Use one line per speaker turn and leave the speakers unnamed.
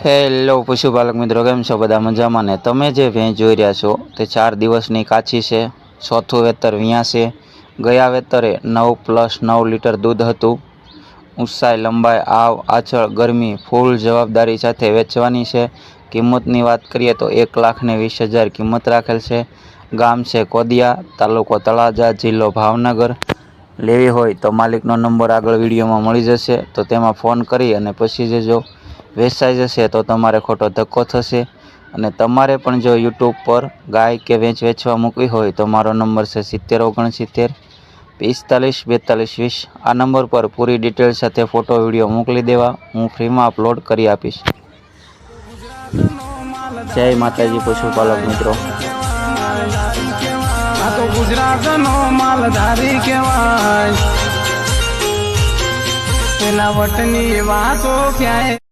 Hello પશુપાલક મિત્રો, કેમ છો? બધા મજામાં ને? તમે જે ભેંસ જોઈ રહ્યા છો તે 4 દિવસની કાચી છે. ચોથું વેતર વિયાશે. ગયા વેતરે 9+9 લીટર દૂધ હતું. ઊંચાઈ, લંબાઈ, આવ, આંચળ, ગરમી ફૂલ જવાબદારી સાથે વેચવાની છે. કિંમતની વાત કરીએ તો 1,20,000 કિંમત રાખેલ છે. ગામ છે કોદિયા, તાલુકો તળાજા, જિલ્લો ભાવનગર. લેવી હોય તો માલિકનો નંબર આગળ વિડીયોમાં મળી જશે, તો તેમાં ફોન કરી અને પછી જજો. વેચાઈ જશે તો તમારે ખોટો ધક્કો થશે. અને તમારે પણ જો યુટ્યુબ પર ગાય કે ભેંસ વેચવા મૂકવી હોય તો મારો નંબર છે 70 69 45 42 20. આ નંબર પર પૂરી ડિટેલ સાથે ફોટો વિડીયો મોકલી દેવા, હું ફ્રીમાં અપલોડ કરી આપીશ. જય માતાજી પશુપાલક મિત્રો.
ગુજરાતનો માલધારી કહેવાય, પેલા વટની વાતો ક્યાંય